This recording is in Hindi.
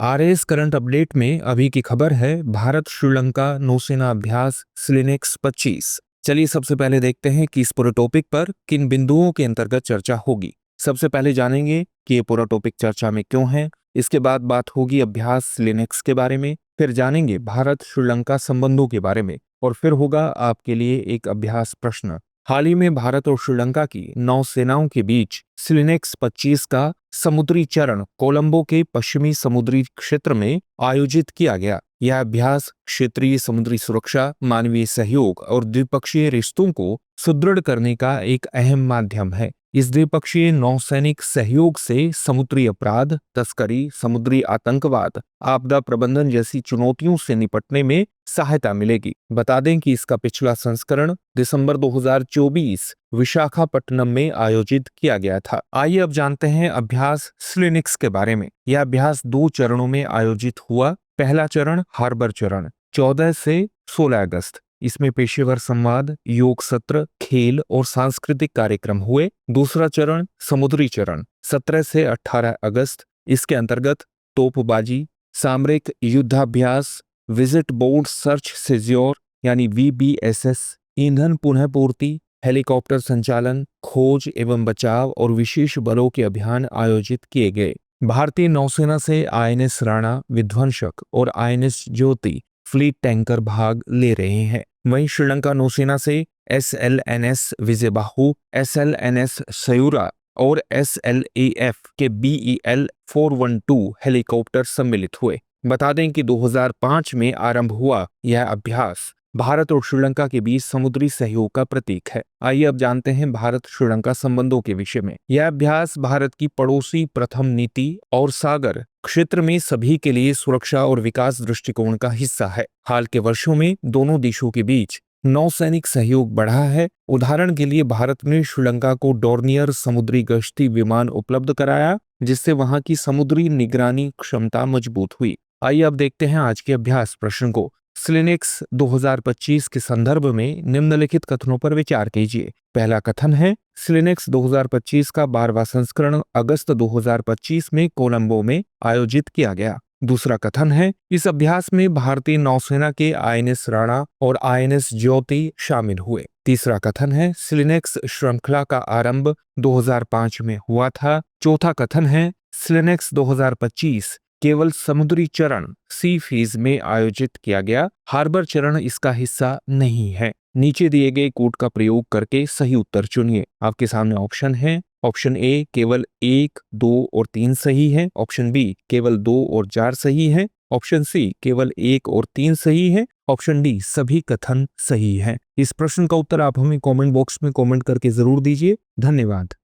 आरएस करंट अपडेट में अभी की खबर है भारत श्रीलंका नौसेना अभ्यास सिलिनेक्स 25। चलिए सबसे पहले देखते हैं कि इस पूरे टॉपिक पर किन बिंदुओं के अंतर्गत चर्चा होगी। सबसे पहले जानेंगे कि ये पूरा टॉपिक चर्चा में क्यों है। इसके बाद बात होगी अभ्यास सिलिनेक्स के बारे में, फिर जानेंगे भारत श्रीलंका संबंधों के बारे में, और फिर होगा आपके लिए एक अभ्यास प्रश्न। हाल ही में भारत और श्रीलंका की नौसेनाओं के बीच सिलिनेक्स 25 का समुद्री चरण कोलंबो के पश्चिमी समुद्री क्षेत्र में आयोजित किया गया। यह अभ्यास क्षेत्रीय समुद्री सुरक्षा, मानवीय सहयोग और द्विपक्षीय रिश्तों को सुदृढ़ करने का एक अहम माध्यम है। इस द्विपक्षीय नौसैनिक सहयोग से समुद्री अपराध, तस्करी, समुद्री आतंकवाद, आपदा प्रबंधन जैसी चुनौतियों से निपटने में सहायता मिलेगी। बता दें कि इसका पिछला संस्करण दिसंबर 2024 विशाखापट्टनम में आयोजित किया गया था। आइए अब जानते हैं अभ्यास सिलिनेक्स के बारे में। यह अभ्यास 2 चरणों में आयोजित हुआ। पहला चरण हार्बर चरण 14 से 16 अगस्त। इसमें पेशेवर संवाद, योग सत्र, खेल और सांस्कृतिक कार्यक्रम हुए। दूसरा चरण समुद्री चरण 17 से 18 अगस्त। इसके अंतर्गत तोपबाजी, सामरिक युद्धाभ्यास, विजिट बोर्ड सर्च सेज्योर यानी VBSS, ईंधन पुनः पूर्ति, हेलीकॉप्टर संचालन, खोज एवं बचाव और विशेष बलों के अभियान आयोजित किए गए। भारतीय नौसेना से INS राणा, विध्वंसक और INS ज्योति फ्लीट टैंकर भाग ले रहे हैं। वहीं श्रीलंका नौसेना से SLNS विजयबाहु, SLNS सयूरा और SLAF के BEL 412 हेलीकॉप्टर सम्मिलित हुए। बता दें कि 2005 में आरंभ हुआ यह अभ्यास भारत और श्रीलंका के बीच समुद्री सहयोग का प्रतीक है। आइए अब जानते हैं भारत श्रीलंका संबंधों के विषय में। यह अभ्यास भारत की पड़ोसी प्रथम नीति और सागर क्षेत्र में सभी के लिए सुरक्षा और विकास दृष्टिकोण का हिस्सा है। हाल के वर्षों में दोनों देशों के बीच नौसैनिक सहयोग बढ़ा है। उदाहरण के लिए भारत ने श्रीलंका को डोर्नियर समुद्री गश्ती विमान उपलब्ध कराया, जिससे वहां की समुद्री निगरानी क्षमता मजबूत हुई। आइए अब देखते हैं आज के अभ्यास प्रश्न को। सिलिनेक्स 2025 के संदर्भ में निम्नलिखित कथनों पर विचार कीजिए। पहला कथन है सिलिनेक्स 2025 का 12वां संस्करण अगस्त 2025 में कोलंबो में आयोजित किया गया। दूसरा कथन है इस अभ्यास में भारतीय नौसेना के INS राणा और INS ज्योति शामिल हुए। तीसरा कथन है सिलिनेक्स श्रृंखला का आरंभ 2005 में हुआ था। चौथा कथन है सिलिनेक्स 2025 केवल समुद्री चरण सी फेज में आयोजित किया गया, हार्बर चरण इसका हिस्सा नहीं है। नीचे दिए गए कोड का प्रयोग करके सही उत्तर चुनिए। आपके सामने ऑप्शन है। ऑप्शन ए केवल 1, 2 और 3 सही है। ऑप्शन बी केवल 2 और 4 सही है। ऑप्शन सी केवल 1 और 3 सही है। ऑप्शन डी सभी कथन सही है। इस प्रश्न का उत्तर आप हमें कमेंट बॉक्स में कमेंट करके जरूर दीजिए। धन्यवाद।